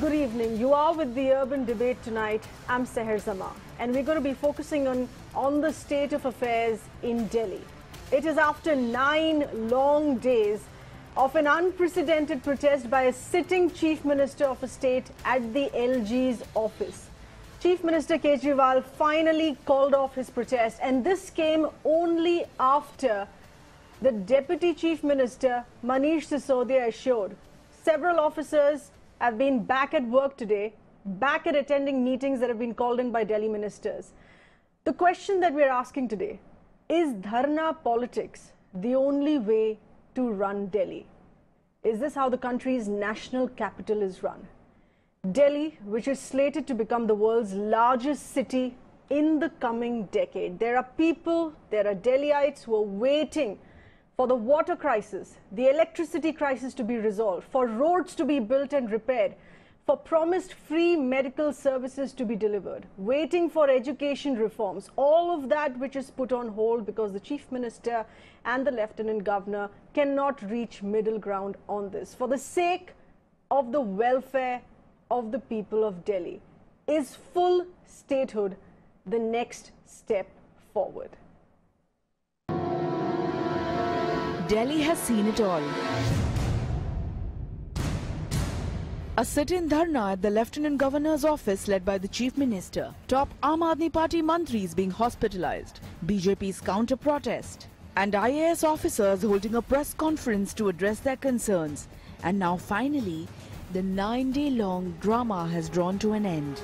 good evening. You are with the Urban Debate tonight. I'm Seher Zama, and we're going to be focusing on the state of affairs in Delhi. It is after 9 long days of an unprecedented protest by a sitting Chief Minister of a state at the LG's office. Chief Minister Kejriwal finally called off his protest, and this came only after the Deputy Chief Minister, Manish Sisodia, assured several officers have been back at work today, back at attending meetings that have been called in by Delhi ministers. The question that we're asking today, is Dharna politics the only way to run Delhi? Is this how the country's national capital is run? Delhi, which is slated to become the world's largest city in the coming decade. There are people, there are Delhiites who are waiting for the water crisis, the electricity crisis to be resolved, for roads to be built and repaired, for promised free medical services to be delivered, waiting for education reforms, all of that which is put on hold because the Chief Minister and the Lieutenant Governor cannot reach middle ground on this. For the sake of the welfare of the people of Delhi, is full statehood the next step forward? Delhi has seen it all. A sit-in dharna at the Lieutenant Governor's office led by the Chief Minister. Top Aam Aadmi Party mantris being hospitalized. BJP's counter-protest. And IAS officers holding a press conference to address their concerns. And now finally, the 9-day-long drama has drawn to an end.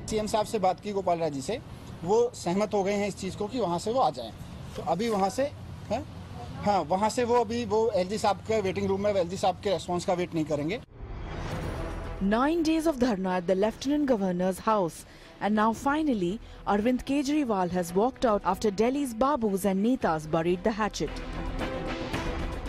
CM साहब से बात की गोपाल राय जी से, वो सहमत हो गए हैं इस चीज को कि वहां से वो आ जाएं। तो अभी वहां से हाँ, वहां से वो अभी वो एलजी साहब के वेटिंग रूम में एलजी साहब के रेस्पॉन्स का वेट नहीं करेंगे। 9 days of dharna at the Lieutenant Governor's house, and now finally Arvind Kejriwal has walked out after Delhi's babus and netas buried the hatchet.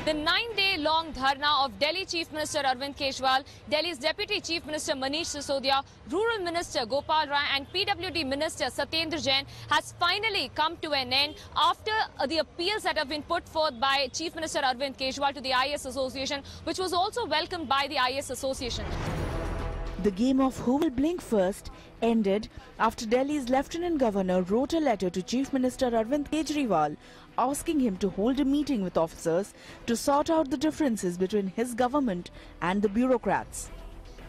The 9-day-long dharna of Delhi Chief Minister Arvind Kejriwal, Delhi's Deputy Chief Minister Manish Sisodia, Rural Minister Gopal Rai and PWD Minister Satyendra Jain has finally come to an end after the appeals that have been put forth by Chief Minister Arvind Kejriwal to the IAS Association, which was also welcomed by the IAS Association. The game of who will blink first ended after Delhi's Lieutenant Governor wrote a letter to Chief Minister Arvind Kejriwal asking him to hold a meeting with officers to sort out the differences between his government and the bureaucrats.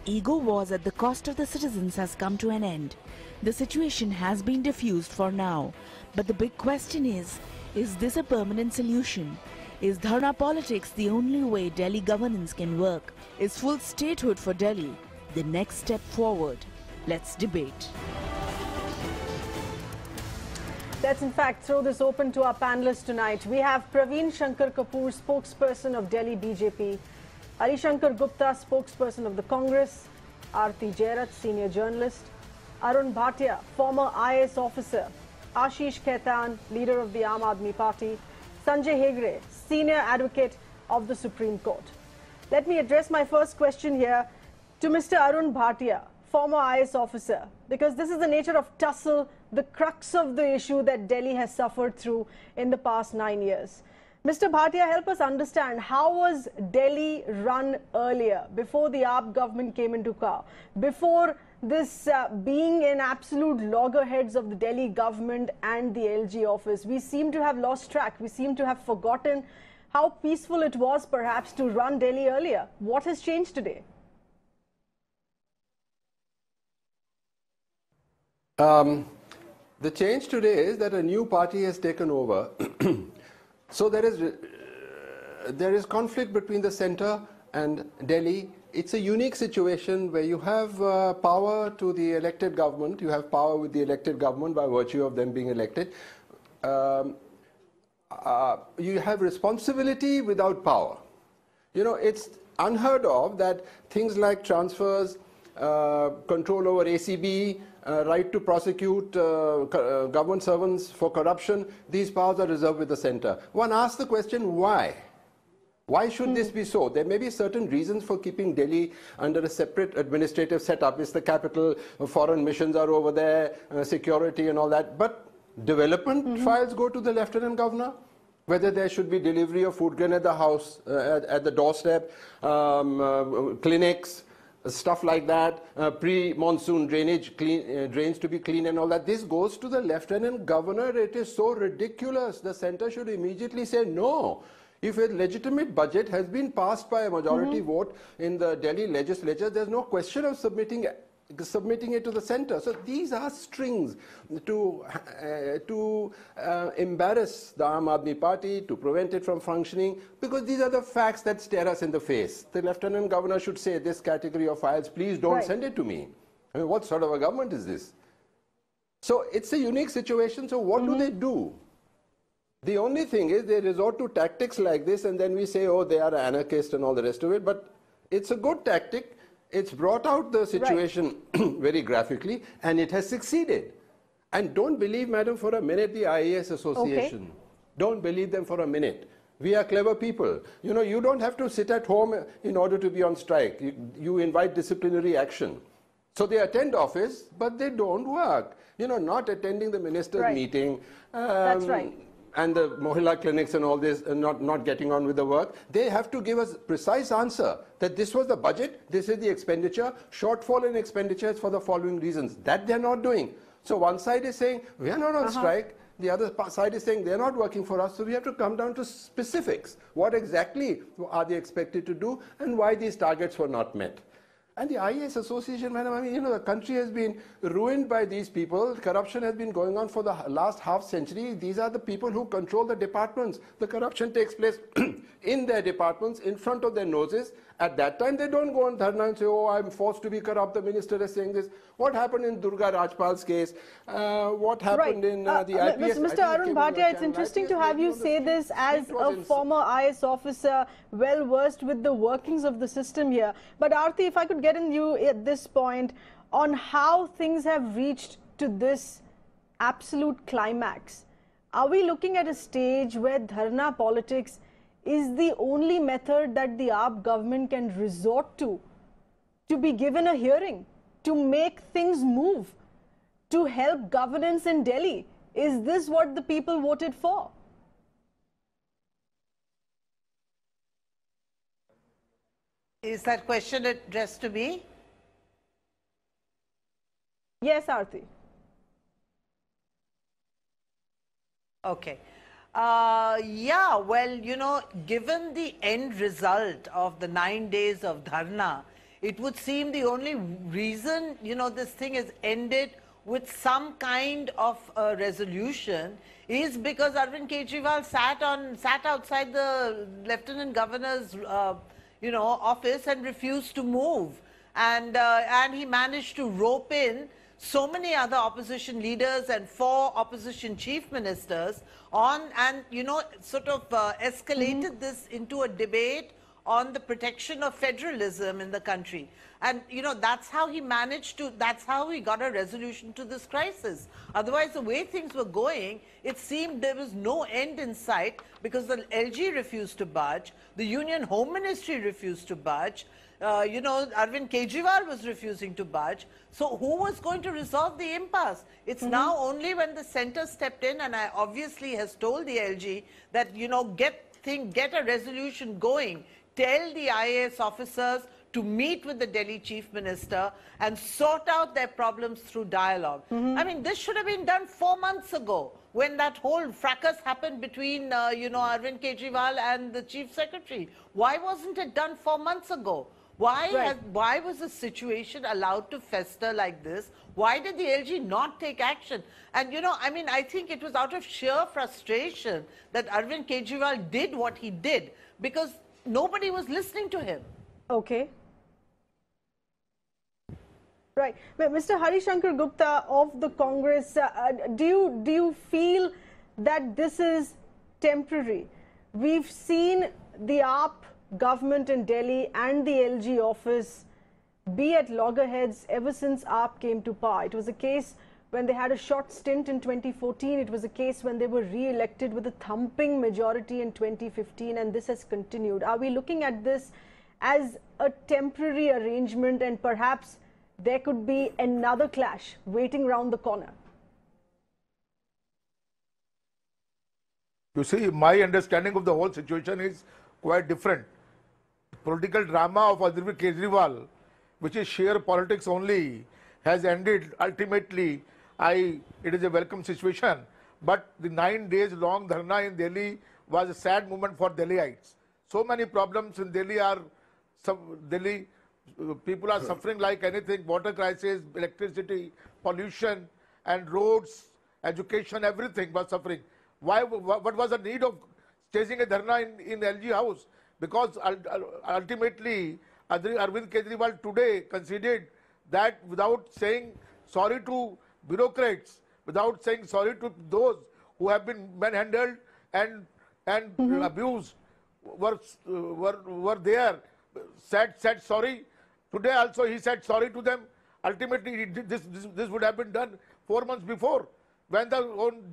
Ego wars at the cost of the citizens has come to an end. The situation has been diffused for now. But the big question is this a permanent solution? Is dharna politics the only way Delhi governance can work? Is full statehood for Delhi the next step forward? Let's debate. Let's in fact throw this open to our panelists tonight. We have Praveen Shankar Kapoor, spokesperson of Delhi BJP, Ali Shankar Gupta, spokesperson of the Congress, Aarti Jairath, senior journalist, Arun Bhatia, former IAS officer, Ashish Khaitan, leader of the Aam Aadmi Party, Sanjay Hegde, senior advocate of the Supreme Court. Let me address my first question here to Mr. Arun Bhatia, former IAS officer, because this is the nature of tussle, the crux of the issue that Delhi has suffered through in the past 9 years. Mr. Bhatia, help us understand, how was Delhi run earlier, before the AAP government came into power, before this being in absolute loggerheads of the Delhi government and the LG office? We seem to have lost track. We seem to have forgotten how peaceful it was perhaps to run Delhi earlier. What has changed today? The change today is that a new party has taken over. So there is conflict between the centre and Delhi. It's a unique situation where you have power to the elected government. You have power with the elected government by virtue of them being elected. You have responsibility without power. You know, it's unheard of that things like transfers, control over ACB, right to prosecute government servants for corruption, these powers are reserved with the centre. One asks the question, why? Why should this be so? There may be certain reasons for keeping Delhi under a separate administrative setup. It's the capital, foreign missions are over there, security and all that. But development files go to the Lieutenant Governor. Whether there should be delivery of food grain at the house, at the doorstep, clinics, stuff like that, pre-monsoon drainage, drains to be clean and all that. This goes to the Lieutenant Governor. It is so ridiculous. The centre should immediately say no. If a legitimate budget has been passed by a majority vote in the Delhi legislature, there's no question of submitting it to the centre. So these are strings to embarrass the Aam Aadmi Party, to prevent it from functioning, because these are the facts that stare us in the face. The Lieutenant Governor should say, this category of files, please don't send it to me. I mean, what sort of a government is this? So it's a unique situation. So what do they do? The only thing is they resort to tactics like this, and then we say, oh, they are anarchists and all the rest of it. But it's a good tactic. It's brought out the situation very graphically, and it has succeeded. And don't believe, madam, for a minute the IAS Association. Okay. Don't believe them for a minute. We are clever people. You know, you don't have to sit at home in order to be on strike. You invite disciplinary action. So they attend office, but they don't work. You know, not attending the minister's meeting. That's right. And the Mohilla clinics and all this, not getting on with the work. They have to give us a precise answer that this was the budget, this is the expenditure, shortfall in expenditures for the following reasons. That they're not doing. So one side is saying, we are not on strike. The other side is saying they're not working for us. So we have to come down to specifics. What exactly are they expected to do and why these targets were not met? And the IAS Association, madam, I mean, you know, the country has been ruined by these people. Corruption has been going on for the last half century. These are the people who control the departments. The corruption takes place in their departments, in front of their noses. At that time, they don't go on Dharna and say, oh, I'm forced to be corrupt. The minister is saying this. What happened in Durga Rajpal's case? What happened in the IPS? Mr. Arun Bhatia, it's interesting to have you say this as a former IS officer, well versed with the workings of the system here. But Aarti, if I could get in you at this point on how things have reached to this absolute climax. Are we looking at a stage where Dharna politics is the only method that the AAP government can resort to be given a hearing, to make things move, to help governance in Delhi? Is this what the people voted for? Is that question addressed to me? Yes, Aarti. Okay. Yeah, well, you know, given the end result of the 9 days of Dharna, it would seem the only reason, you know, this thing has ended with some kind of a resolution is because Arvind Kejriwal sat outside the Lieutenant Governor's, you know, office and refused to move. And he managed to rope in so many other opposition leaders and 4 opposition chief ministers on, and, you know, sort of escalated this into a debate on the protection of federalism in the country. And, you know, that's how he managed to, that's how he got a resolution to this crisis. Otherwise, the way things were going, it seemed there was no end in sight because the LG refused to budge, the Union Home Ministry refused to budge, you know, Arvind Kejriwal was refusing to budge. So who was going to resolve the impasse? It's now only when the centre stepped in and I obviously has told the LG that, you know, get a resolution going. Tell the IAS officers to meet with the Delhi Chief Minister and sort out their problems through dialogue. I mean, this should have been done 4 months ago when that whole fracas happened between, you know, Arvind Kejriwal and the Chief Secretary. Why wasn't it done 4 months ago? Why was the situation allowed to fester like this? Why did the LG not take action? And, you know, I mean, I think it was out of sheer frustration that Arvind Kejriwal did what he did because nobody was listening to him. Okay. Right. But Mr. Harishankar Gupta of the Congress, do you feel that this is temporary? We've seen the AAP government in Delhi and the LG office be at loggerheads ever since AAP came to power. It was a case when they had a short stint in 2014. It was a case when they were re-elected with a thumping majority in 2015, and this has continued. Are we looking at this as a temporary arrangement and perhaps there could be another clash waiting around the corner? You see, my understanding of the whole situation is quite different. Political drama of Arvind Kejriwal which is sheer politics only, has ended. Ultimately, it is a welcome situation. But the 9 days long dharna in Delhi was a sad moment for Delhiites. So many problems in Delhi Delhi people are suffering like anything: water crisis, electricity, pollution, and roads, education, everything was suffering. What was the need of staging a dharna in LG House? Because ultimately, Arvind Kejriwal today conceded that without saying sorry to bureaucrats, without saying sorry to those who have been manhandled and abused, were there, said sorry. Today also he said sorry to them. Ultimately, this would have been done 4 months before, when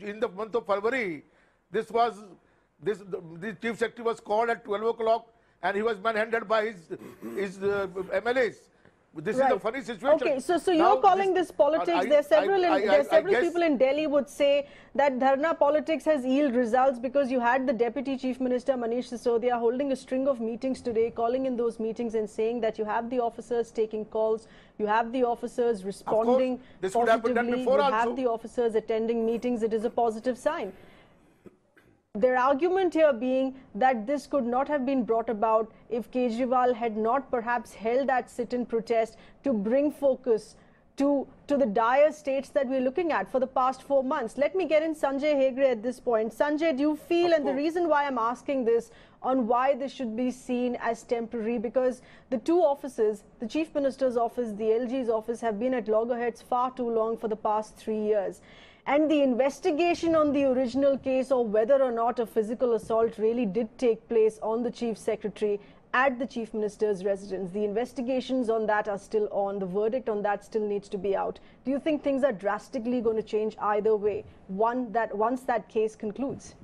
in the month of February, the chief secretary was called at 12 o'clock and he was manhandled by his MLAs. This is a funny situation. Okay, so you're calling this politics. There are several people in Delhi would say that Dharna politics has yielded results because you had the Deputy Chief Minister Manish Sisodia holding a string of meetings today, calling in those meetings and saying that you have the officers taking calls, you have the officers responding positively, you have the officers attending meetings. It is a positive sign. Their argument here being that this could not have been brought about if Kejriwal had not perhaps held that sit-in protest to bring focus to the dire states that we're looking at for the past 4 months. Let me get in Sanjay Hegre at this point. Sanjay, do you feel, and the reason why I'm asking this, on why this should be seen as temporary, because the two offices, the Chief Minister's office, the LG's office, have been at loggerheads far too long for the past 3 years. And the investigation on the original case, or whether or not a physical assault really did take place on the Chief Secretary at the Chief Minister's residence, the investigations on that are still on. The verdict on that still needs to be out. Do you think things are drastically going to change either way, once that case concludes?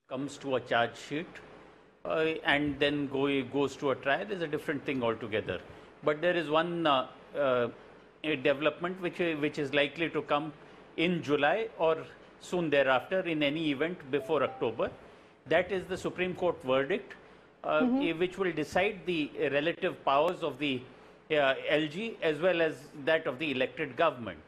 Comes to a charge sheet and then goes to a trial is a different thing altogether. But there is one development which is likely to come in July or soon thereafter, in any event before October. That is the Supreme Court verdict, which will decide the relative powers of the LG as well as that of the elected government.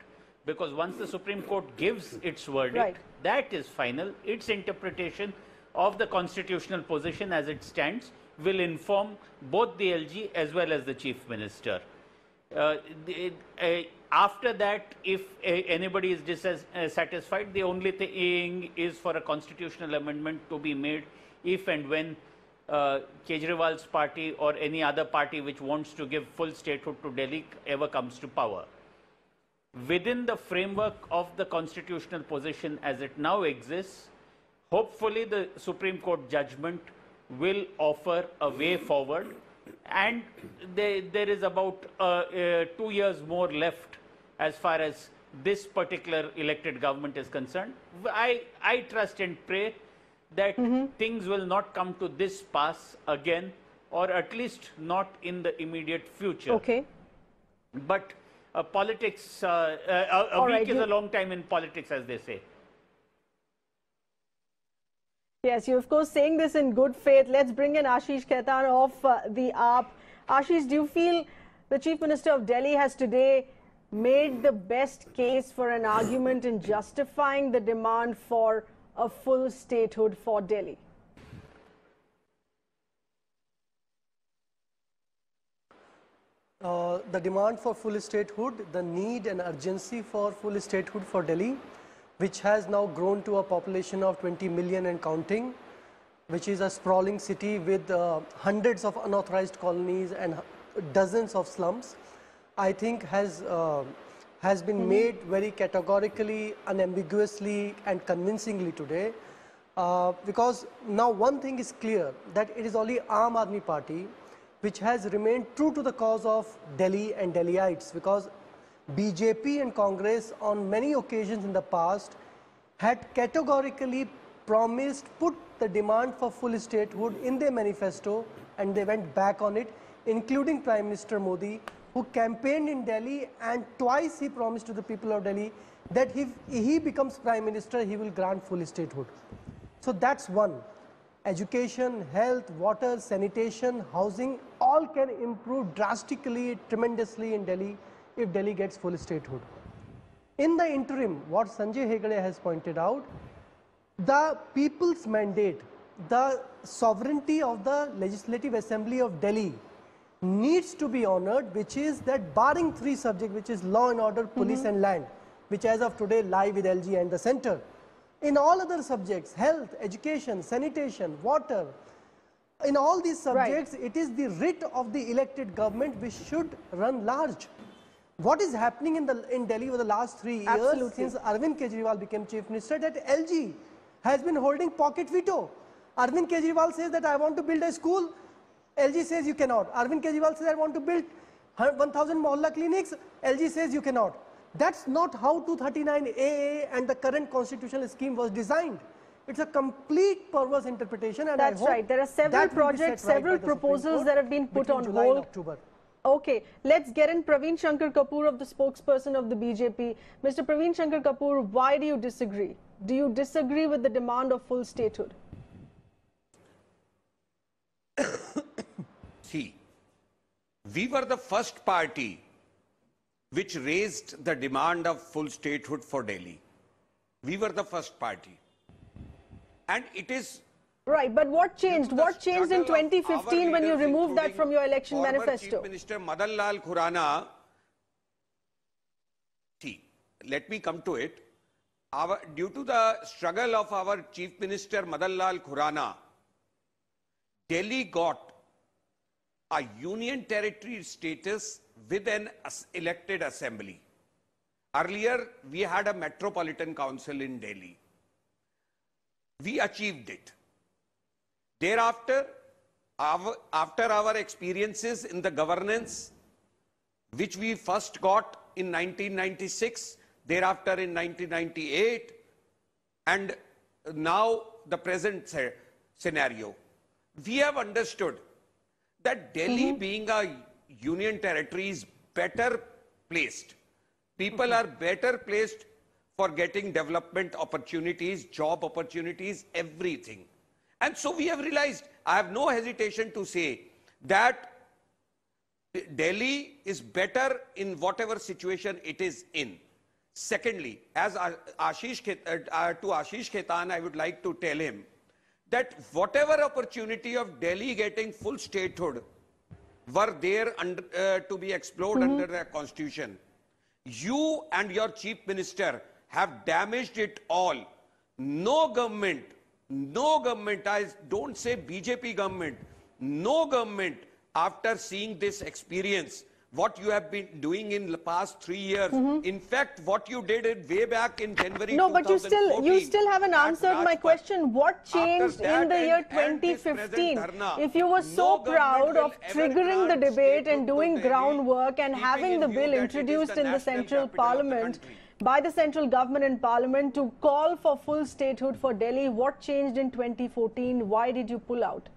Because once the Supreme Court gives its verdict, that is final. Its interpretation of the constitutional position as it stands will inform both the LG as well as the Chief Minister. After that, if anybody is dissatisfied, the only thing is for a constitutional amendment to be made if and when Kejriwal's party or any other party which wants to give full statehood to Delhi ever comes to power. Within the framework of the constitutional position as it now exists, hopefully the Supreme Court judgment will offer a way forward, and there is about 2 years more left as far as this particular elected government is concerned. I trust and pray that things will not come to this pass again, or at least not in the immediate future. Okay. But politics, a week is a long time in politics, as they say. Yes, you're of course saying this in good faith. Let's bring in Ashish Khaitan of the AAP. Ashish, do you feel the Chief Minister of Delhi has today made the best case for an argument in justifying the demand for a full statehood for Delhi? The demand for full statehood, the need and urgency for full statehood for Delhi, which has now grown to a population of 20 million and counting, which is a sprawling city with hundreds of unauthorized colonies and dozens of slums, I think has been made very categorically, unambiguously and convincingly today. Because now one thing is clear, that it is only Aam Aadmi Party which has remained true to the cause of Delhi and Delhiites, because BJP and Congress on many occasions in the past had categorically promised, put the demand for full statehood in their manifesto, and they went back on it, including Prime Minister Modi, who campaigned in Delhi, and twice he promised to the people of Delhi that if he becomes Prime Minister, he will grant full statehood. So that's one. Education, health, water, sanitation, housing, all can improve drastically, tremendously in Delhi if Delhi gets full statehood. In the interim, what Sanjay Hegde has pointed out, the people's mandate, the sovereignty of the Legislative Assembly of Delhi needs to be honored, which is that barring three subjects, which is law and order, police and land, which as of today lie with LG and the center. In all other subjects, health, education, sanitation, water, in all these subjects, it is the writ of the elected government which should run large. What is happening in Delhi over the last 3 years since Arvind Kejriwal became chief minister, that LG has been holding pocket veto. Arvind Kejriwal says that I want to build a school, LG says you cannot. Arvind Kejriwal says I want to build 1,000 mohalla clinics, LG says you cannot. That's not how 239 AA and the current constitutional scheme was designed. It's a complete perverse interpretation, and that's right. There are several projects, several proposals that have been put on hold. Okay, let's get in Praveen Shankar Kapoor, of the spokesperson of the BJP. Mr. Praveen Shankar Kapoor, why do you disagree? Do you disagree with the demand of full statehood? See, we were the first party which raised the demand of full statehood for Delhi. We were the first party. And it is... Right, but what changed? What changed in 2015 when you removed that from your election manifesto? Chief Minister Madan Lal Khurana, see, let me come to it. Due to the struggle of our Chief Minister Madan Lal Khurana, Delhi got a union territory status with an elected assembly. Earlier, we had a metropolitan council in Delhi. We achieved it. Thereafter, after our experiences in the governance, which we first got in 1996, thereafter in 1998, and now the present scenario, we have understood that Delhi being a union territory is better placed. People are better placed for getting development opportunities, job opportunities, everything. And so we have realized, I have no hesitation to say that Delhi is better in whatever situation it is in. Secondly, as to Ashish Khaitan, I would like to tell him that whatever opportunity of Delhi getting full statehood were there to be explored under the constitution, you and your chief minister have damaged it all. No government, I don't say BJP government, no government, after seeing this experience, what you have been doing in the past 3 years, in fact, what you did it way back in January 2014. No, but you still haven't answered my question. What changed in the year 2015? If you were so proud of triggering the debate and doing groundwork and having the bill introduced in the central parliament, by the central government and parliament to call for full statehood for Delhi, what changed in 2014? Why did you pull out?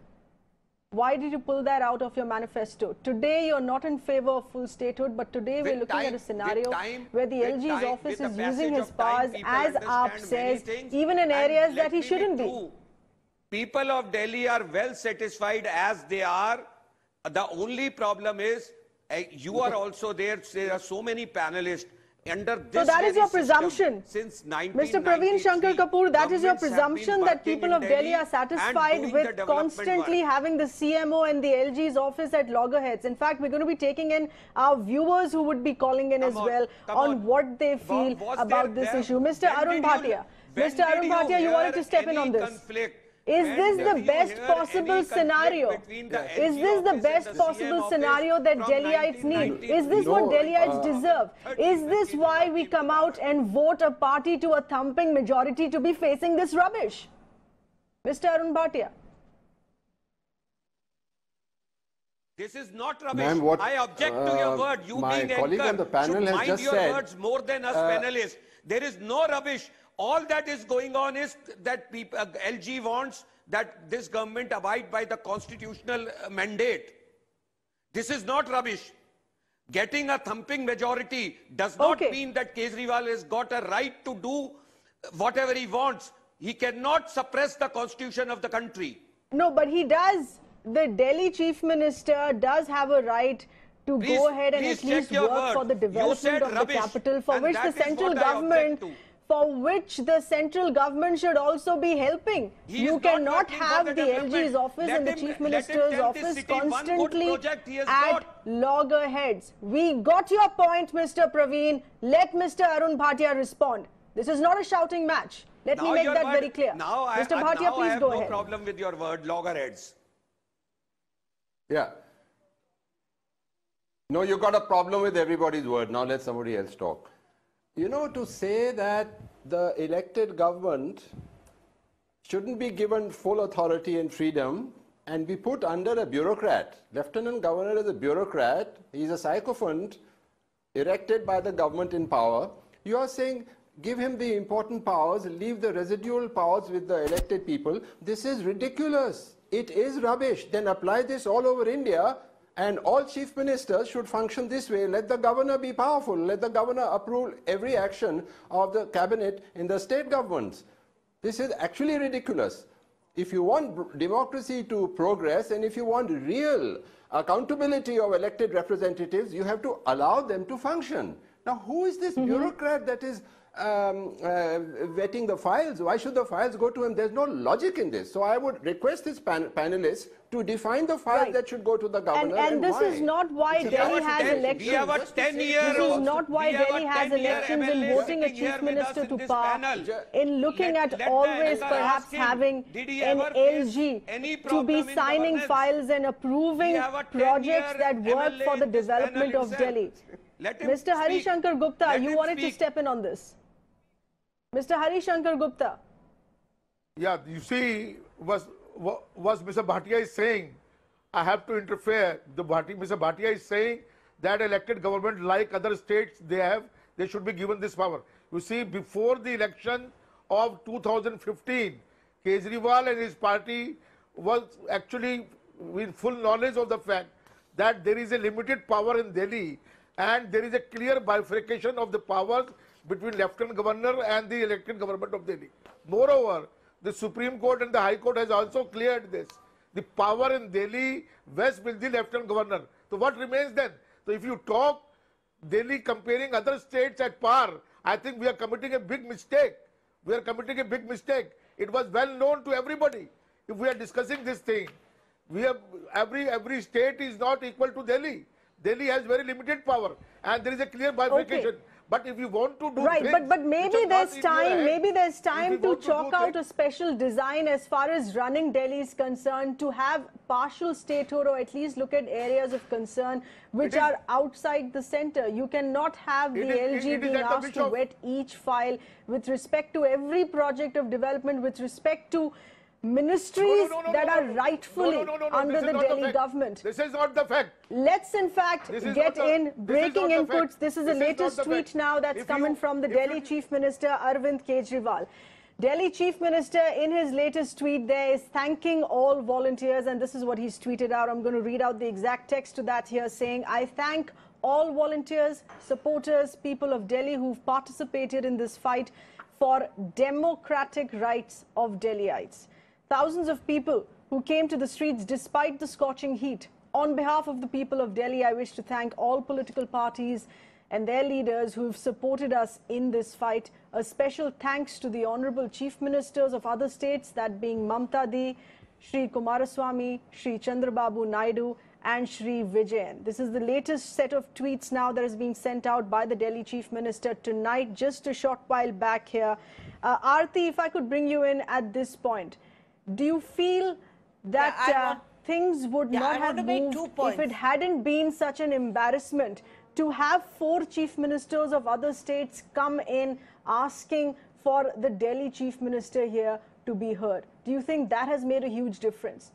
Why did you pull that out of your manifesto? Today you're not in favor of full statehood, but today we're looking at a scenario where the LG's office is using his powers, as AAP says, even in areas that he shouldn't be. People of Delhi are well satisfied as they are. The only problem is, you are also there are so many panelists. So that is your presumption, Mr. Praveen Shankar Kapoor, that is your presumption that people of Delhi are satisfied with constantly having the CMO and the LG's office at loggerheads. In fact, we're going to be taking in our viewers who would be calling in as well on what they feel about this issue. Mr. Arun Bhatia, you wanted to step in on this. Is this the best possible scenario? Is this the best possible scenario that Delhiites need? Is this what Delhiites deserve? Is this why we come out and vote a party to a thumping majority to be facing this rubbish? Mr. Arun Bhatia. This is not rubbish. I object to your word. You being anchor should mind your words more than us panelists. There is no rubbish. All that is going on is that LG wants that this government abide by the constitutional mandate. This is not rubbish. Getting a thumping majority does not mean that Kejriwal has got a right to do whatever he wants. He cannot suppress the constitution of the country. No, but he does. The Delhi Chief Minister does have a right to go ahead and at least work for the development of the capital, for which the central government should also be helping. You cannot have the LG's office and the Chief Minister's office constantly at loggerheads. We got your point, Mr. Praveen. Let Mr. Arun Bhatia respond. This is not a shouting match. Let me make that very clear. Mr. Bhatia, please go ahead. I have no problem with your word, loggerheads. Yeah. No, you got a problem with everybody's word. Now let somebody else talk. You know, to say that the elected government shouldn't be given full authority and freedom and be put under a bureaucrat. Lieutenant Governor is a bureaucrat. He's a sycophant erected by the government in power. You are saying give him the important powers, leave the residual powers with the elected people. This is ridiculous. It is rubbish. Then apply this all over India, and all chief ministers should function this way. Let the governor be powerful. Let the governor approve every action of the cabinet in the state governments. This is actually ridiculous. If you want democracy to progress, and if you want real accountability of elected representatives, you have to allow them to function. Now, who is this bureaucrat that is vetting the files? Why should the files go to him? There's no logic in this. So I would request this panelists to define the files that should go to the governor. And this is not why Delhi has elections. We have a 10-year. This is not why Delhi has elections in voting a chief minister to power. In looking at always perhaps having an LG to be signing files and approving projects that work for the development of Delhi. Mr. Hari Shankar Gupta, you wanted to step in on this. Mr. Hari Shankar Gupta. Yeah, you see, was Mr. Bhatia is saying, I have to interfere. Mr. Bhatia is saying that elected government, like other states, they should be given this power. You see, before the election of 2015, Kejriwal and his party was actually with full knowledge of the fact that there is a limited power in Delhi, and there is a clear bifurcation of the powers between Lieutenant Governor and the elected government of Delhi. Moreover, the Supreme Court and the High Court has also cleared this. The power in Delhi vests with the Lieutenant Governor. So what remains then? So if you talk Delhi comparing other states at par, I think we are committing a big mistake. We are committing a big mistake. It was well known to everybody. If we are discussing this thing, we have every state is not equal to Delhi. Delhi has very limited power, and there is a clear bifurcation. Okay. But if you want to do things, but maybe there's time to chalk out a special design as far as running Delhi is concerned, to have partial statehood, or at least look at areas of concern which are outside the center. You cannot have the LG being asked to vet each file with respect to every project of development, with respect to ministries that are rightfully under the Delhi government. This is not the fact. Let's in fact get in breaking inputs. This is the latest tweet now that's coming from the Delhi Chief Minister Arvind Kejriwal. Delhi Chief Minister, in his latest tweet there, is thanking all volunteers, and this is what he's tweeted out. I'm going to read out the exact text to that here, saying, I thank all volunteers, supporters, people of Delhi who've participated in this fight for democratic rights of Delhiites. Thousands of people who came to the streets despite the scorching heat. On behalf of the people of Delhi, I wish to thank all political parties and their leaders who have supported us in this fight. A special thanks to the Honorable Chief Ministers of other states, that being Mamta Di, Shri Kumaraswamy, Shri Chandrababu Naidu and Shri Vijayan. This is the latest set of tweets now that is being sent out by the Delhi Chief Minister tonight, just a short while back here. Aarti, if I could bring you in at this point. Do you feel that things would not have moved if it hadn't been such an embarrassment to have 4 chief ministers of other states come in asking for the Delhi Chief Minister here to be heard? Do you think that has made a huge difference?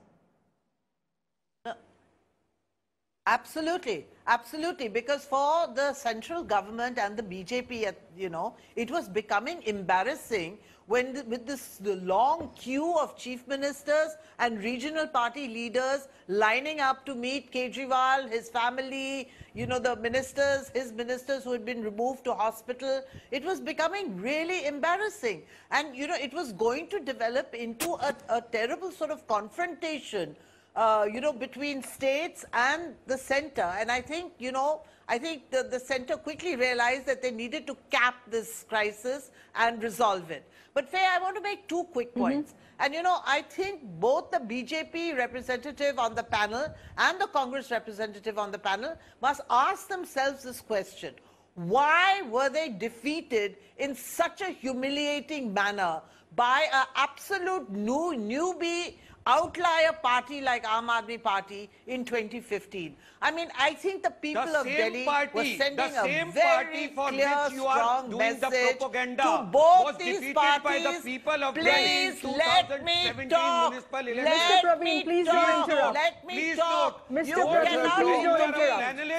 Absolutely, absolutely. Because for the central government and the BJP, you know, it was becoming embarrassing when with the long queue of chief ministers and regional party leaders lining up to meet Kejriwal, his family, you know, the ministers, his ministers who had been removed to hospital. It was becoming really embarrassing. And, you know, it was going to develop into a terrible sort of confrontation, you know, between states and the center. And I think, you know, I think the center quickly realized that they needed to cap this crisis and resolve it. But Faye, I want to make two quick points. And, you know, I think both the BJP representative on the panel and the Congress representative on the panel must ask themselves this question. Why were they defeated in such a humiliating manner by an absolute newbie outlier party like Aam Aadmi Party in 2015. I mean, I think the people of Delhi were sending a very clear, strong message to both these parties. Please let me talk. Mr. Praveen, please don't interrupt. Let me talk. Mr. Praveen, please don't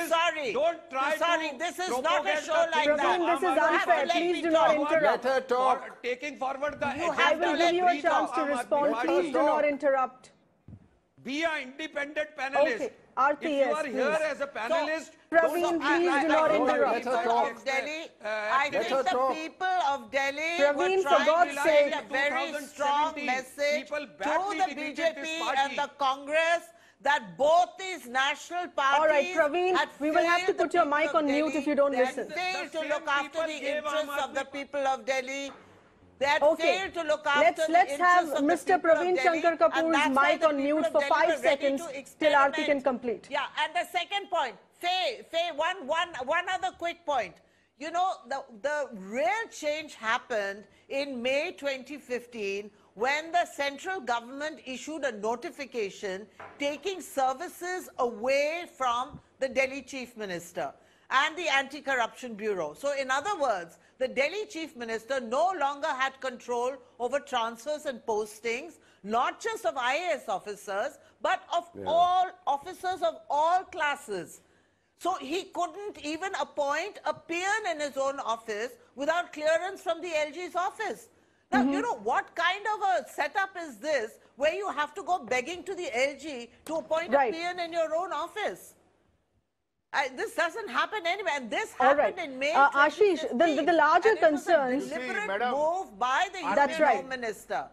interrupt. Sorry, this is not a show like that. Praveen, this is unfair. Please do not interrupt. Let her talk. Taking forward the agenda. I will give you a chance to respond. Please do not interrupt. Be an independent panelist. Okay. Aarti, if you are here as a panelist, Praveen, please do not interrupt. I think the people of Delhi Praveen, were for God's trying to sake, send a very strong message to the BJP and the Congress that both these national parties. All right, Praveen, we will have to put your mic on mute if you don't listen. They failed to look after the interests of the people of Delhi. They had failed to look after let's have Mr. Praveen Shankar Kapoor's mic on mute for 5 seconds till Aarti can complete. Yeah, and the second point, Faye, one other quick point. You know, the real change happened in May 2015 when the central government issued a notification taking services away from the Delhi Chief Minister and the Anti-Corruption Bureau. So in other words, the Delhi Chief Minister no longer had control over transfers and postings, not just of IAS officers, but of all officers of all classes. So he couldn't even appoint a peon in his own office without clearance from the LG's office. Now, you know, what kind of a setup is this where you have to go begging to the LG to appoint a peon in your own office? This doesn't happen anywhere, and this happened in May. Ashish, the larger concerns. Deliberate move by the Union Home Minister.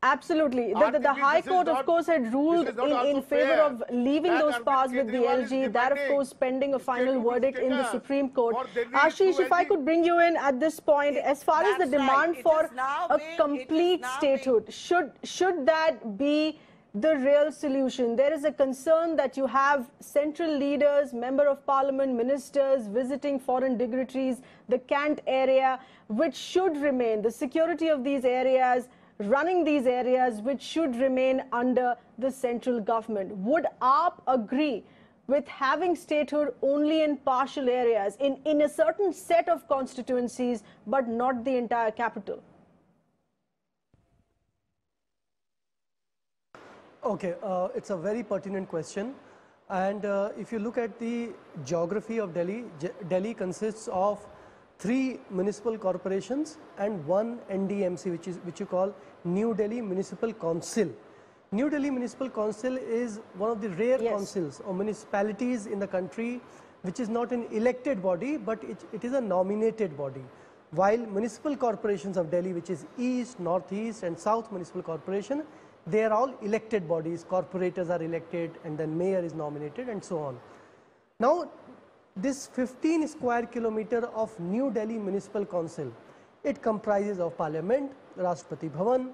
Absolutely. The High Court, of course, had ruled in favor of leaving those powers with the LG. That, of course, pending a final verdict in the Supreme Court. Ashish, if I could bring you in at this point, as far as the demand for a complete statehood, should that be the real solution? There is a concern that you have central leaders, member of parliament, ministers visiting foreign dignitaries, the Kant area, which should remain, the security of these areas, running these areas, which should remain under the central government. Would AAP agree with having statehood only in partial areas, in a certain set of constituencies, but not the entire capital? Okay, it's a very pertinent question. And if you look at the geography of Delhi, Delhi consists of 3 municipal corporations and 1 NDMC, which you call New Delhi Municipal Council. New Delhi Municipal Council is one of the rare councils or municipalities in the country which is not an elected body, but it is a nominated body. While municipal corporations of Delhi, which is East, Northeast and South Municipal Corporation, they are all elected bodies. Corporators are elected and then mayor is nominated and so on. Now, this 15 square kilometer of New Delhi Municipal Council, it comprises of Parliament, Rashtrapati Bhavan,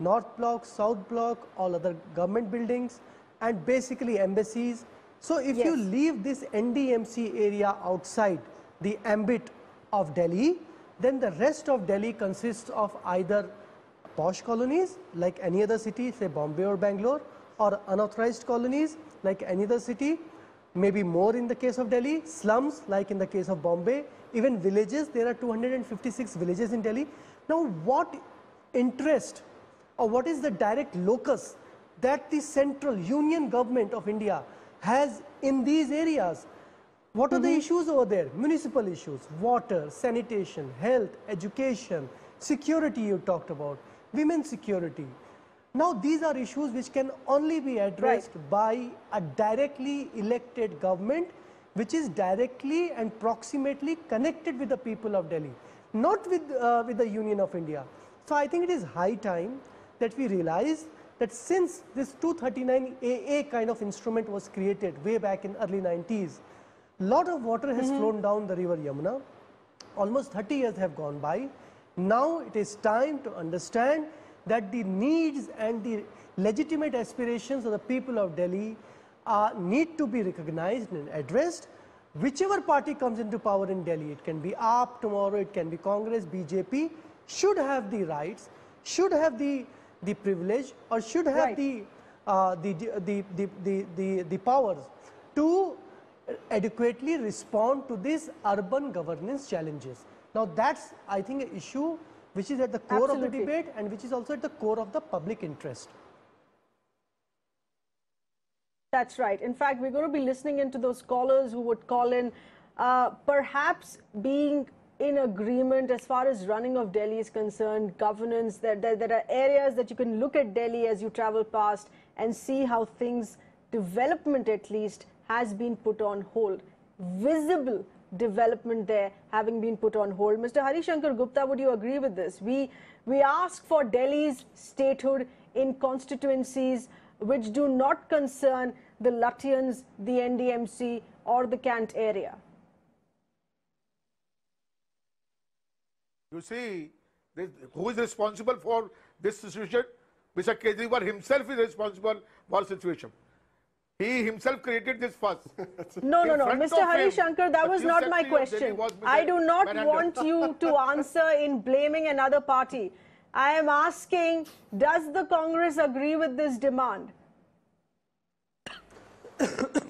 North Block, South Block, all other government buildings and basically embassies. So if you leave this NDMC area outside the ambit of Delhi, then the rest of Delhi consists of either posh colonies like any other city, say Bombay or Bangalore, or unauthorized colonies like any other city, maybe more in the case of Delhi, slums like in the case of Bombay, even villages. There are 256 villages in Delhi. Now what interest or what is the direct locus that the central union government of India has in these areas. What are the issues over there? Municipal issues, water, sanitation, health, education, security you talked about, women's security. Now these are issues which can only be addressed by a directly elected government which is directly and proximately connected with the people of Delhi, not with the Union of India. So I think it is high time that we realize that since this 239 AA kind of instrument was created way back in early 90s, lot of water has flown down the river Yamuna. Almost 30 years have gone by. Now it is time to understand that the needs and the legitimate aspirations of the people of Delhi need to be recognized and addressed. Whichever party comes into power in Delhi, it can be AAP tomorrow, it can be Congress, BJP, should have the rights, should have the privilege, or should have the powers to adequately respond to these urban governance challenges. Now that's, I think, an issue which is at the core of the debate and which is also at the core of the public interest. That's right. In fact, we're going to be listening into those callers who would call in, perhaps being in agreement as far as running of Delhi is concerned, governance, there are areas that you can look at Delhi as you travel past and see how things, development at least, has been put on hold. Visible development there having been put on hold. Mr. Harishankar Gupta, would you agree with this? We ask for Delhi's statehood in constituencies which do not concern the Lutyens, the NDMC or the Kant area. You see, who is responsible for this situation? Mr. Kejriwal himself is responsible for the situation. He himself created this fuss. No. Mr. Harishankar, that was not my question. I do not want you to answer in blaming another party. I am asking, does the Congress agree with this demand? Of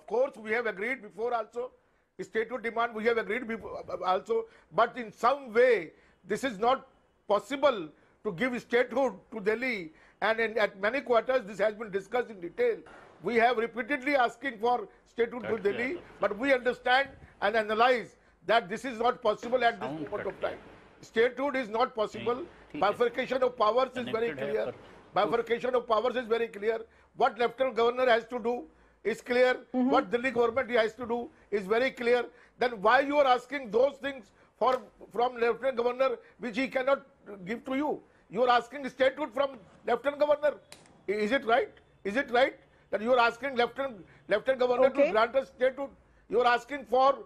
course, we have agreed before also. Statehood demand we have agreed before also. But in some way, this is not possible to give statehood to Delhi. And at many quarters, this has been discussed in detail. We have repeatedly asking for statehood to Delhi, but we understand and analyze that this is not possible at this moment of time. Statehood is not possible. Bifurcation of powers is very clear. Bifurcation of powers is very clear. What Lieutenant Governor has to do is clear. What Delhi government has to do is very clear. Then why you are asking those things from Lieutenant Governor which he cannot give to you? You are asking statehood from Lieutenant Governor. Is it right? Is it right that you are asking Lieutenant Governor to grant us statehood? You are asking for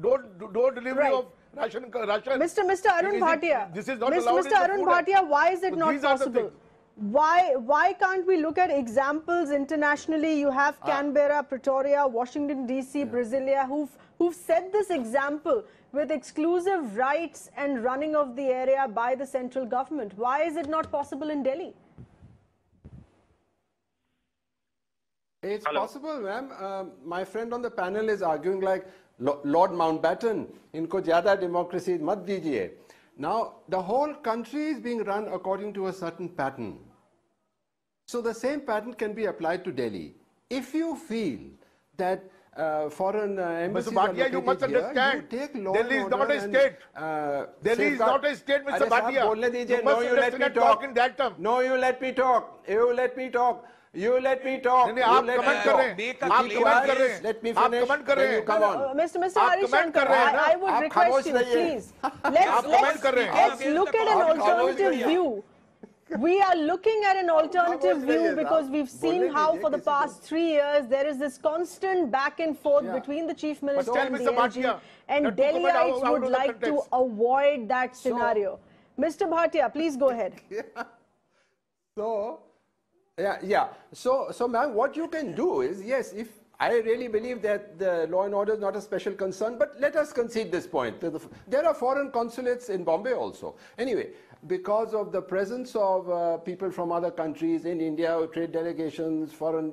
door delivery of ration. Mr. Arun Bhatia. This is not allowed. Mr. Arun Bhatia, why is it not possible? Why can't we look at examples internationally? You have Canberra, Pretoria, Washington DC, Brasilia, who've set this example with exclusive rights and running of the area by the central government. Why is it not possible in Delhi? It's possible, ma'am. My friend on the panel is arguing like Lord Mountbatten, inko zyada democracy mat dijiye. Now, the whole country is being run according to a certain pattern. So the same pattern can be applied to Delhi. If you feel that foreign embassies are located you must understand, Delhi is not a state. Delhi is not a state, Mr. Bhatia. No, you let me talk. In that term. No, you let me talk. You let me talk. You let me talk. आप comment कर रहे हैं. आप comment कर रहे हैं. Let me आप finish. Comment कर रहे हैं. Come on. Mr. Harishankar, I would request you, please. Let's look at an alternative view. We are looking at an alternative view because we've seen how for the past 3 years there is this constant back and forth between the Chief Minister and the LG, and Delhiites would like to avoid that scenario. Mr. Bhatia, please go ahead. So ma'am, what you can do is, yes, if I really believe that the law and order is not a special concern, but let us concede this point. There are foreign consulates in Bombay also. Anyway, because of the presence of people from other countries in India, trade delegations, foreign,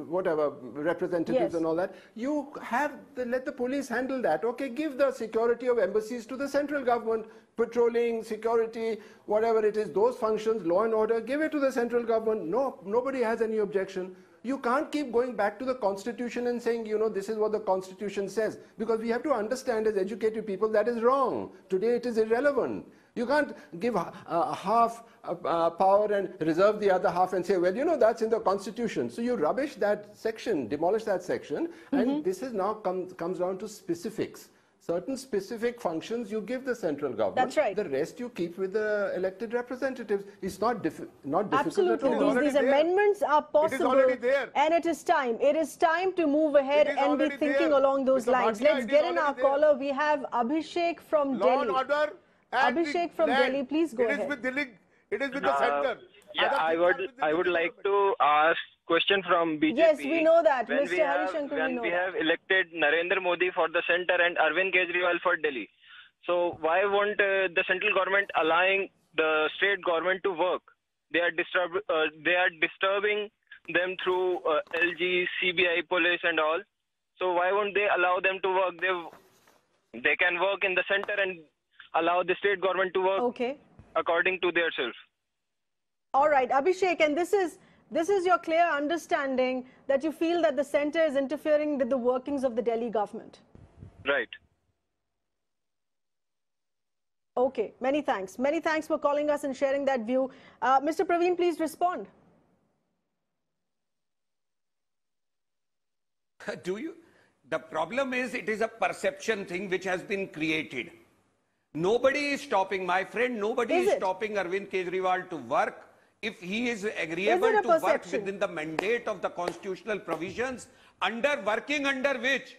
whatever, representatives and all that, you have, let the police handle that. Okay, give the security of embassies to the central government, patrolling, security, whatever it is, those functions, law and order, give it to the central government. No, nobody has any objection. You can't keep going back to the constitution and saying, you know, this is what the constitution says, because we have to understand as educated people that is wrong. Today it is irrelevant. You can't give half power and reserve the other half and say, well, you know, that's in the constitution. So you rubbish that section, demolish that section, and this is now comes down to specifics. Certain specific functions you give the central government. That's right. The rest you keep with the elected representatives. It's not difficult Absolutely. at all. These amendments are possible. It is already there. And it is time. It is time to move ahead and be thinking along those lines. Let's get in our caller. We have Abhishek from Law Delhi. and order. And Abhishek from Delhi, please go ahead. It is with the center. Yeah, I would like to ask question from BJP. Yes, we know that. When Mr. Harishankar, when we have elected Narendra Modi for the center and Arvind Kejriwal for Delhi, so why won't the central government allowing the state government to work? They are disturbing them through LG, CBI, police and all. So why won't they allow them to work? They can work in the center and allow the state government to work according to their self. All right, Abhishek, and this is your clear understanding that you feel that the center is interfering with the workings of the Delhi government. Right. Okay, many thanks. Many thanks for calling us and sharing that view. Mr. Praveen, please respond. The problem is it is a perception thing which has been created. Nobody is stopping, my friend, nobody is stopping Arvind Kejriwal to work. If he is agreeable to work within the mandate of the constitutional provisions, working under which,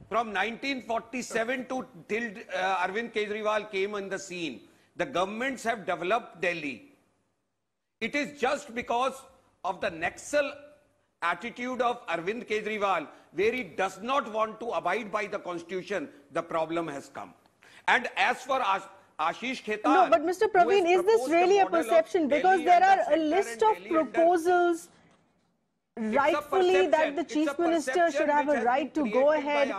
from 1947 to till Arvind Kejriwal came on the scene, the governments have developed Delhi. It is just because of the Naxal attitude of Arvind Kejriwal, where he does not want to abide by the constitution, the problem has come. And as for Ashish Khaitan... No, but Mr. Praveen, is this really a perception? Because there are a list of proposals rightfully that the Chief Minister should have a right to go ahead.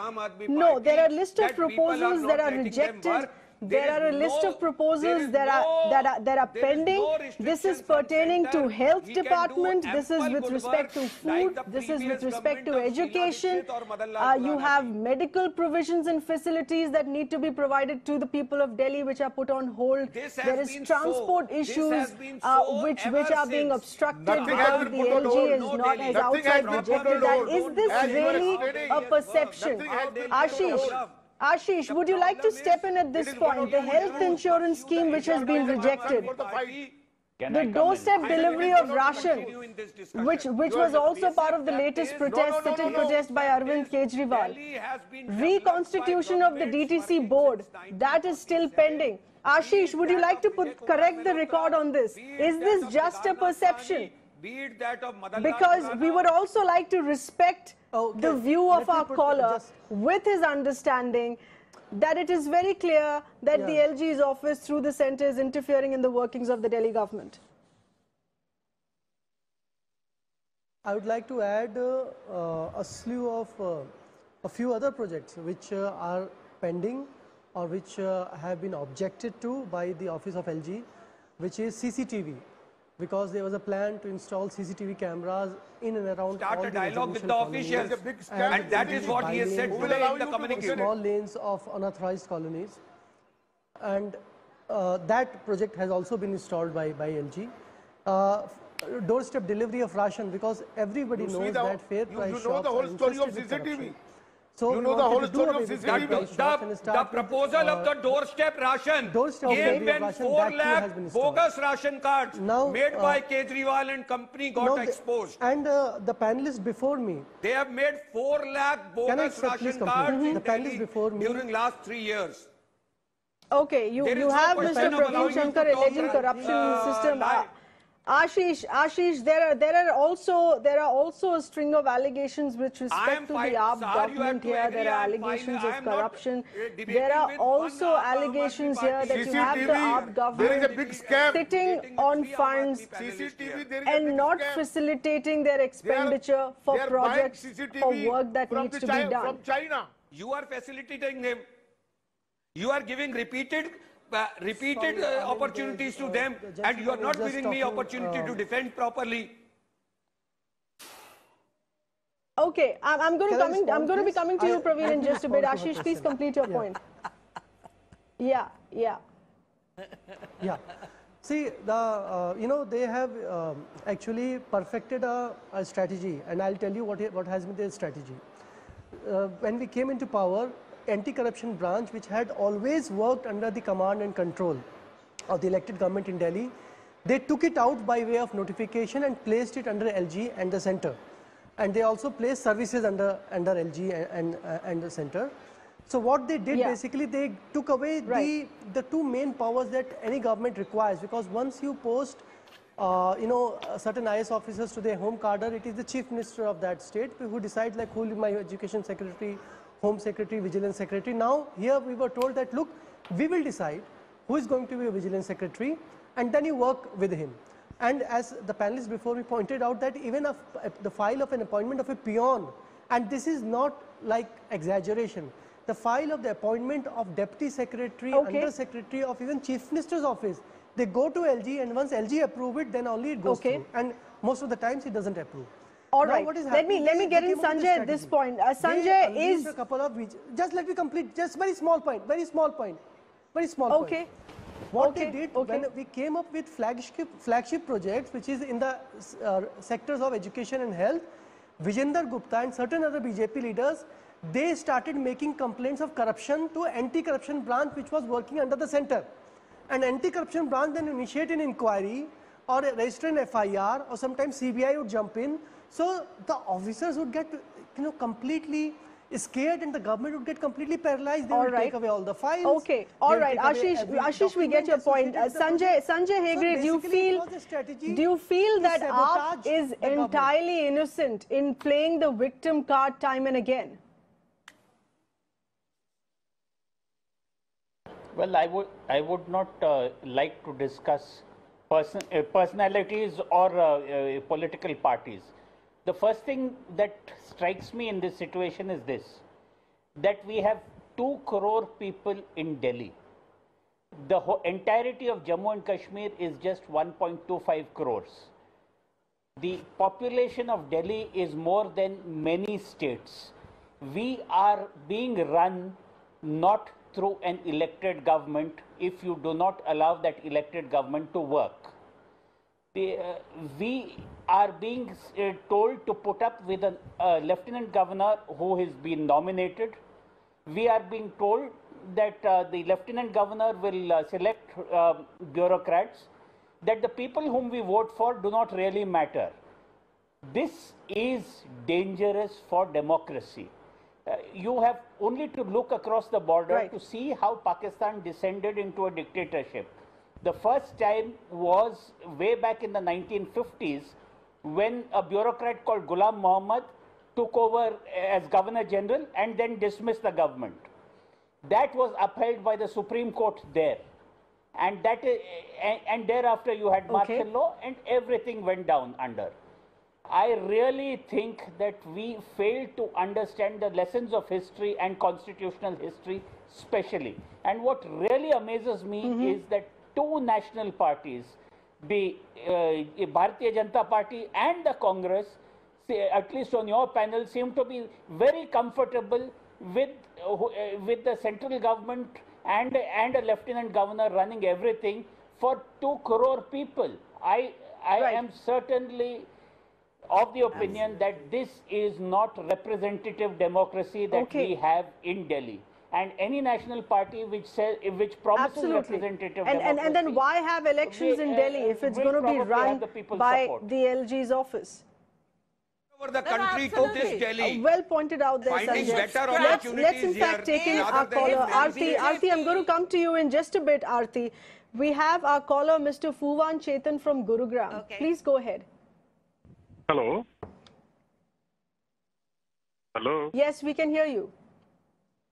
No, there are a list of proposals that are rejected. There are a list of proposals that are pending. This is pertaining to health department. This is with respect to food. This is with respect to education. You have medical provisions and facilities that need to be provided to the people of Delhi, which are put on hold. There is transport issues which are being obstructed because the LG has outright rejected that. Is this really a perception? Ashish, would you like to step in at this point? The health insurance scheme which has been rejected, the doorstep delivery of ration, which was also part of the latest sit-in protest by Arvind Kejriwal, reconstitution of the DTC board, that is still pending. Ashish, would you like to correct the record on this? Is this just a perception? Because we would also like to respect the view of our caller with his understanding that it is very clear that the LG's office through the centre is interfering in the workings of the Delhi government. I would like to add a slew of a few other projects which are pending or which have been objected to by the office of LG, which is CCTV. Because there was a plan to install CCTV cameras in and around all the dialogue with the officials, and that is what he has said today in the communique. Small lanes of unauthorized colonies, and that project has also been installed by LG. Doorstep delivery of ration, because everybody knows that fair price shops know the whole story of CCTV. So you know the whole story of CCTV. The proposal of the doorstep ration came when 4 lakh bogus ration cards made by Kejriwal and company got exposed. And the panelists before me, they have made 4 lakh bogus ration cards in Delhi during last 3 years. Okay, you have Mr. Praveen Shankar alleging corruption system. Ashish, there are also a string of allegations with respect to the AAP government here. There are allegations of corruption. There are also allegations here that you have the AAP government sitting on funds and not facilitating their expenditure for projects, for work that needs to be done. You are facilitating them. You are giving repeated opportunities to them, and you are not giving me opportunity to defend properly. Okay, I'm going to be coming to you, Praveen, in just a bit. Ashish, please complete your point. Yeah. See, they have actually perfected a strategy, and I'll tell you what has been their strategy. When we came into power, anti-corruption branch, which had always worked under the command and control of the elected government in Delhi, they took it out by way of notification and placed it under LG and the center. And they also placed services under LG and the center. So what they did basically, they took away the two main powers that any government requires, because once you post certain IS officers to their home cadre, it is the chief minister of that state who decides like who will be my education secretary, home secretary, vigilance secretary. Now here we were told that look, we will decide who is going to be a vigilance secretary, and then you work with him. And as the panelists before me pointed out, that even the file of an appointment of a peon, and this is not like exaggeration, the file of the appointment of deputy secretary, under secretary of even chief minister's office, they go to LG, and once LG approve it, then only it goes through. And most of the times it doesn't approve. All right. Let me get in Sanjay at this point. Sanjay is a couple of just let me complete. Just very small point. What they did when we came up with flagship projects, which is in the sectors of education and health, Vijender Gupta and certain other BJP leaders, they started making complaints of corruption to anti-corruption branch, which was working under the center. And anti-corruption branch then initiate an inquiry or register an FIR, or sometimes CBI would jump in. So the officers would get completely scared, and the government would get completely paralyzed. They will take away all the files. Okay, all right, Ashish, we get your point. Sanjay Hegde, do you feel that AAP is entirely innocent in playing the victim card time and again? Well, I would not like to discuss personalities or political parties. The first thing that strikes me in this situation is this, that we have 2 crore people in Delhi. The entirety of Jammu and Kashmir is just 1.25 crores. The population of Delhi is more than many states. We are being run not through an elected government if you do not allow that elected government to work. We are being told to put up with a lieutenant governor who has been nominated. We are being told that the lieutenant governor will select bureaucrats, that the people whom we vote for do not really matter. This is dangerous for democracy. You have only to look across the border to see how Pakistan descended into a dictatorship. The first time was way back in the 1950s, when a bureaucrat called Ghulam Muhammad took over as Governor General and then dismissed the government. That was upheld by the Supreme Court there. And thereafter you had martial law and everything went down under. I really think that we failed to understand the lessons of history and constitutional history especially. And what really amazes me is that 2 national parties, the Bharatiya Janata Party and the Congress, at least on your panel, seem to be very comfortable with the central government and a lieutenant governor running everything for 2 crore people. I am certainly of the opinion that this is not representative democracy that we have in Delhi. And any national party which promises representative democracy. And then why have elections in Delhi if it's going to be run by the LG's office? Over the country to this Delhi. Well pointed out there, Sanjay. Let's in fact take in our caller, Aarti. Aarti, I'm going to come to you in just a bit, Aarti. We have our caller, Mr. Fuwan Chetan from Gurugram. Please go ahead. Hello. Hello. Yes, we can hear you.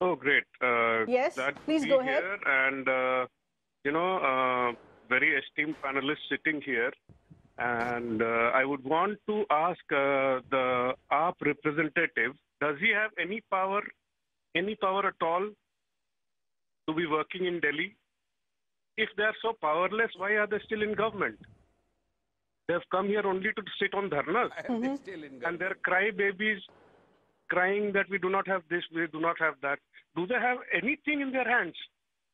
Oh, great. Yes, please go ahead. And, very esteemed panelists sitting here. And I would want to ask the AAP representative, does he have any power at all to be working in Delhi? If they are so powerless, why are they still in government? They have come here only to sit on dharnas. And they're crybabies crying that we do not have this, we do not have that. Do they have anything in their hands?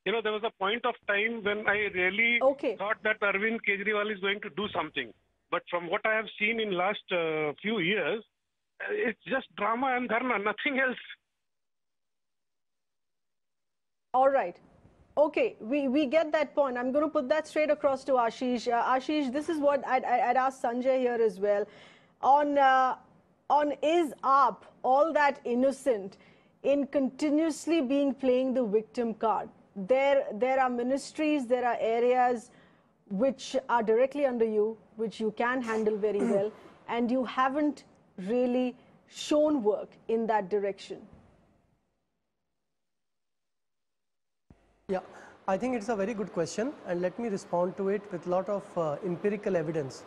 You know, there was a point of time when I really thought that Arvind Kejriwal is going to do something. But from what I have seen in last few years, it's just drama and dharna, nothing else. All right. Okay, we get that point. I'm going to put that straight across to Ashish. Ashish, this is what I'd ask Sanjay here as well. On is AAP all that innocent in continuously playing the victim card? There are ministries, there are areas which are directly under you, which you can handle very well, and you haven't really shown work in that direction. Yeah, I think it's a very good question, and let me respond to it with a lot of empirical evidence.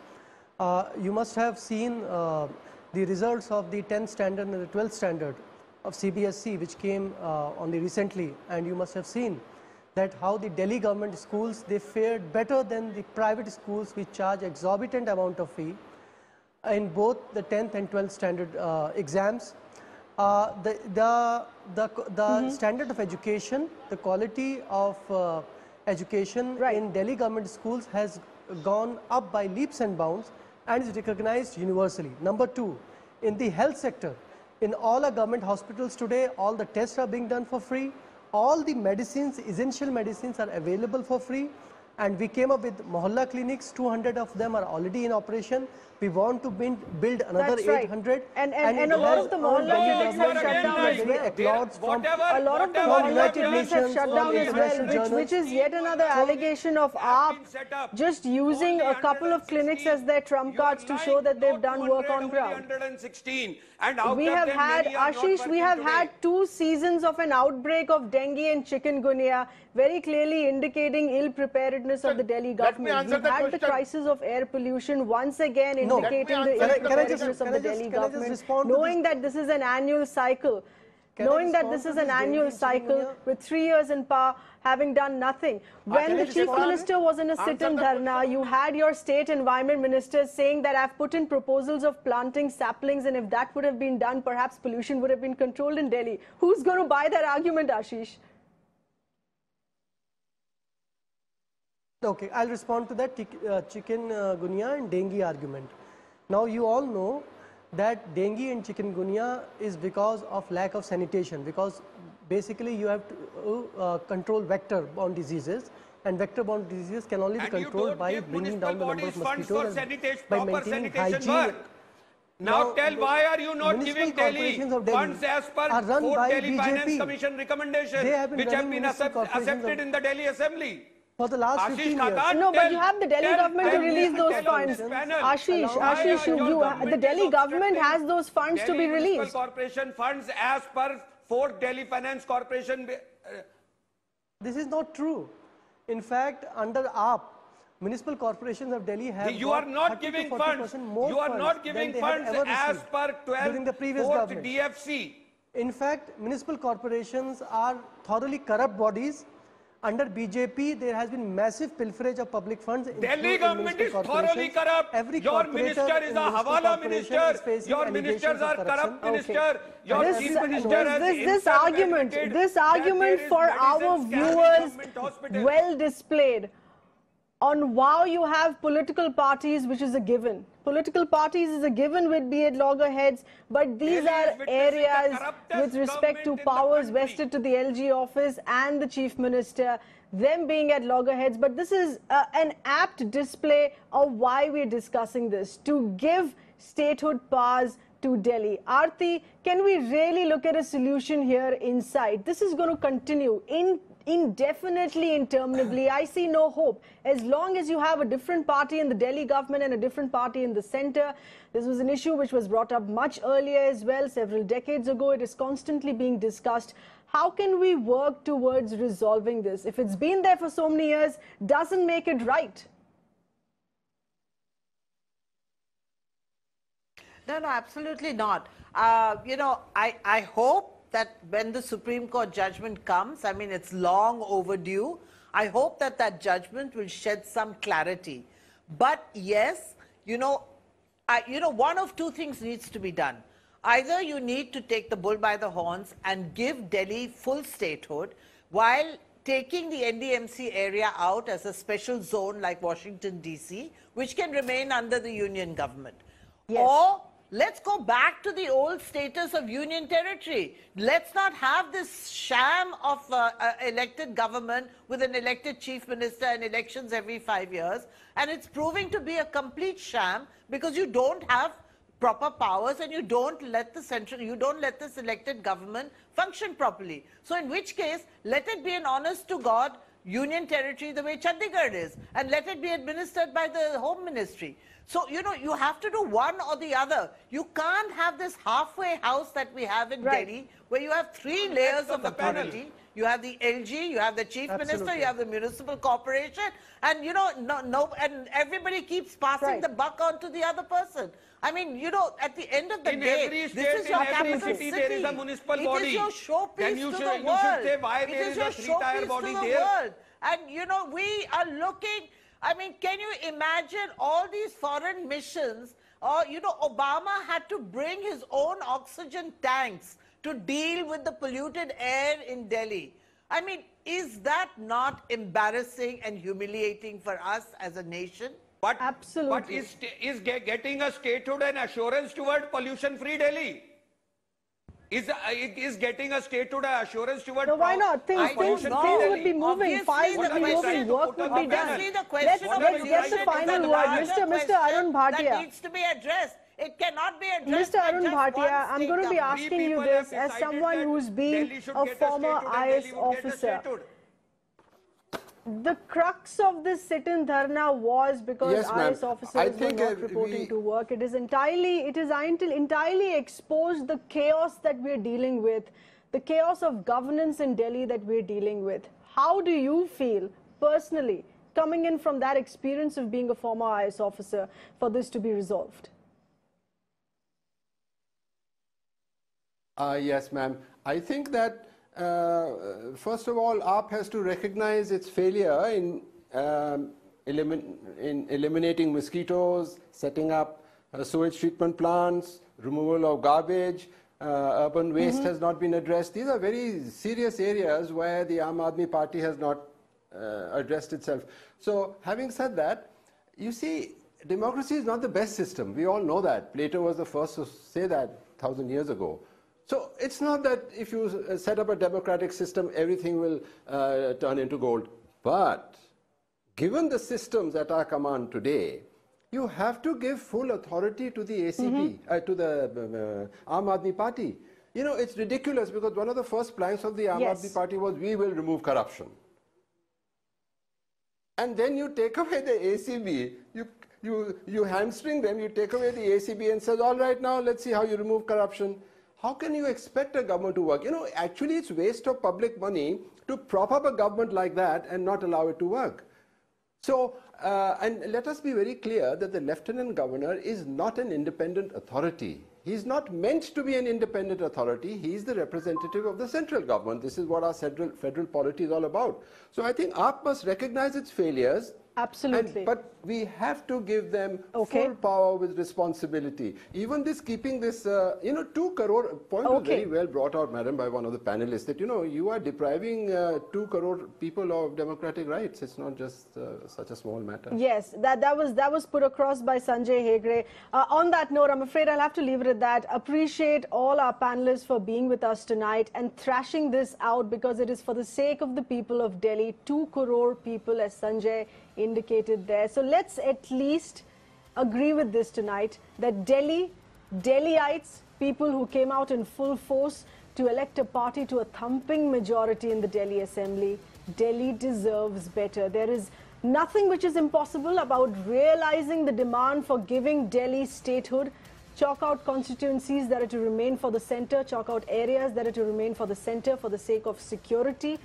You must have seen the results of the 10th standard and the 12th standard of CBSE, which came only recently, and you must have seen that how the Delhi government schools, they fared better than the private schools which charge exorbitant amount of fee in both the 10th and 12th standard exams. The standard of education, the quality of education in Delhi government schools has gone up by leaps and bounds and is recognized universally. Number two, in the health sector, in all our government hospitals today, all the tests are being done for free. All the medicines, essential medicines are available for free. And we came up with Mohalla clinics, 200 of them are already in operation. We want to build another 800. And a lot of the Mohalla clinics have shut down as well. A lot of the Mohalla clinics have shut down as well, which is yet another allegation of AAP just using a couple of clinics as their trump cards to show that they've done work on ground. We have had, Ashish, we have had 2 seasons of an outbreak of dengue and chikungunya, very clearly indicating ill preparedness of the Delhi government. We've had the crisis of air pollution once again indicating the ill preparedness of the Delhi government, knowing that this is an annual cycle. Knowing that this is an annual cycle with 3 years in power, having done nothing. When the Chief Minister was in a sit-in Dharna, you had your State Environment Minister saying that I've put in proposals of planting saplings, and if that would have been done, perhaps pollution would have been controlled in Delhi. Who's going to buy that argument, Ashish? Okay, I'll respond to that chikungunya and dengue argument. Now, you all know that dengue and chikungunya is because of lack of sanitation, because basically you have to control vector-borne diseases, and vector-borne diseases can only be controlled by bringing down the number of mosquitoes and by maintaining hygiene. Now tell, why are you not giving Delhi funds as per 4 Delhi Finance Commission recommendations, which have been accepted in the Delhi Assembly? For the last 15 years. No, but you have the Delhi government to release those funds. Ashish, the Delhi government has those funds to be released. Municipal Corporation funds as per 4 Delhi Finance Corporation. This is not true. In fact, under AAP, municipal corporations of Delhi have you are not giving funds. You are not giving funds as per 12 during the previous government. DFC. In fact, municipal corporations are thoroughly corrupt bodies. Under BJP, there has been massive pilferage of public funds. Delhi government is thoroughly corrupt. Your minister is a Hawala minister. Your ministers are corrupt minister. Your chief minister has this argument for our viewers well displayed on how you have political parties, which is a given. Political parties is a given with be it loggerheads, but these are areas with respect to powers vested to the LG office and the Chief Minister, them being at loggerheads. But this is an apt display of why we're discussing this, to give statehood powers to Delhi. Aarti, can we really look at a solution here inside? This is going to continue indefinitely, interminably. I see no hope. As long as you have a different party in the Delhi government and a different party in the center, this was an issue which was brought up much earlier as well, several decades ago. It is constantly being discussed. How can we work towards resolving this? If it's been there for so many years, doesn't make it right. No, absolutely not. You know, I hope that when the Supreme Court judgment comes, I mean, it's long overdue. I hope that that judgment will shed some clarity. But yes, one of 2 things needs to be done. Either you need to take the bull by the horns and give Delhi full statehood while taking the NDMC area out as a special zone like Washington, D.C., which can remain under the union government. Yes. Or let's go back to the old status of union territory. Let's not have this sham of elected government with an elected chief minister and elections every 5 years. And it's proving to be a complete sham because you don't have proper powers and you don't let this elected government function properly. So in which case, let it be an honest to God union territory the way Chandigarh is, and let it be administered by the Home Ministry. So, you know, you have to do one or the other. You can't have this halfway house that we have in Delhi, where you have three layers of authority. You have the LG, you have the chief minister, you have the municipal corporation, and you know, and everybody keeps passing the buck on to the other person. I mean, you know, at the end of the day, this is your capital city. There is a municipal body. It is your showpiece to the world. It is your showpiece to the world. And you know, we are looking. I mean, can you imagine all these foreign missions? You know, Obama had to bring his own oxygen tanks to deal with the polluted air in Delhi. I mean, is that not embarrassing and humiliating for us as a nation? But, absolutely. But is getting a statehood and assurance toward pollution-free Delhi? Is getting a statehood and assurance toward no, why not? Things would be moving, files would be moving, work would be done. Let's get the final word. Mr. Arun Bhatia. That needs to be addressed. It cannot be addressed. Mr. Arun Bhatia, I'm going to be asking you this as someone who's been a former IS officer. The crux of this sit-in Dharna was because IS officers were not reporting to work. It is entirely exposed the chaos that we're dealing with, the chaos of governance in Delhi that we're dealing with. How do you feel personally, coming in from that experience of being a former IS officer, for this to be resolved? Yes, ma'am. I think that first of all, AAP has to recognize its failure in eliminating mosquitoes, setting up sewage treatment plants, removal of garbage, urban waste has not been addressed. These are very serious areas where the Aam Aadmi Party has not addressed itself. So, having said that, you see, democracy is not the best system. We all know that. Plato was the first to say that 1,000 years ago. So it's not that if you set up a democratic system, everything will turn into gold. But given the systems at our command today, you have to give full authority to the ACP, to the Aam Aadmi Party. You know, it's ridiculous because one of the first planks of the Aam Aadmi Party was, we will remove corruption. And then you take away the ACB, you hamstring them, you take away the ACB and says, all right, now let's see how you remove corruption. How can you expect a government to work? You know, actually it's waste of public money to prop up a government like that and not allow it to work. So, and let us be very clear that the Lieutenant Governor is not an independent authority. He's not meant to be an independent authority. He's the representative of the central government. This is what our federal polity is all about. So I think AAP must recognize its failures. Absolutely. But we have to give them full power with responsibility. Even this keeping this, you know, 2 crore point was very well brought out, madam, by one of the panelists, that, you know, you are depriving 2 crore people of democratic rights. It's not just such a small matter. Yes, that was put across by Sanjay Hegre. On that note, I'm afraid I'll have to leave it at that. Appreciate all our panelists for being with us tonight and thrashing this out, because it is for the sake of the people of Delhi, 2 crore people, as Sanjay indicated there. So let's at least agree with this tonight, that Delhiites, people who came out in full force to elect a party to a thumping majority in the Delhi Assembly, Delhi deserves better. There is nothing which is impossible about realizing the demand for giving Delhi statehood. Chalk out constituencies that are to remain for the centre, chalk out areas that are to remain for the centre for the sake of security,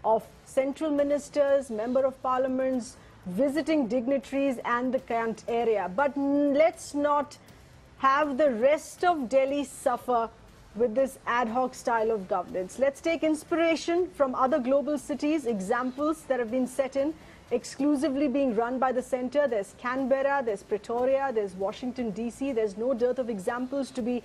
of central ministers, member of parliaments, visiting dignitaries and the Kant area. But let's not have the rest of Delhi suffer with this ad hoc style of governance. Let's take inspiration from other global cities, examples that have been set in, exclusively being run by the centre. There's Canberra, there's Pretoria, there's Washington, D.C. There's no dearth of examples to be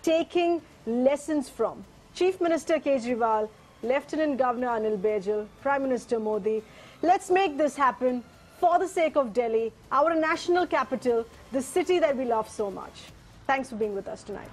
taking lessons from Chief Minister Kejriwal, Lieutenant Governor Anil Bajal, Prime Minister Modi. Let's make this happen for the sake of Delhi, our national capital, the city that we love so much. Thanks for being with us tonight.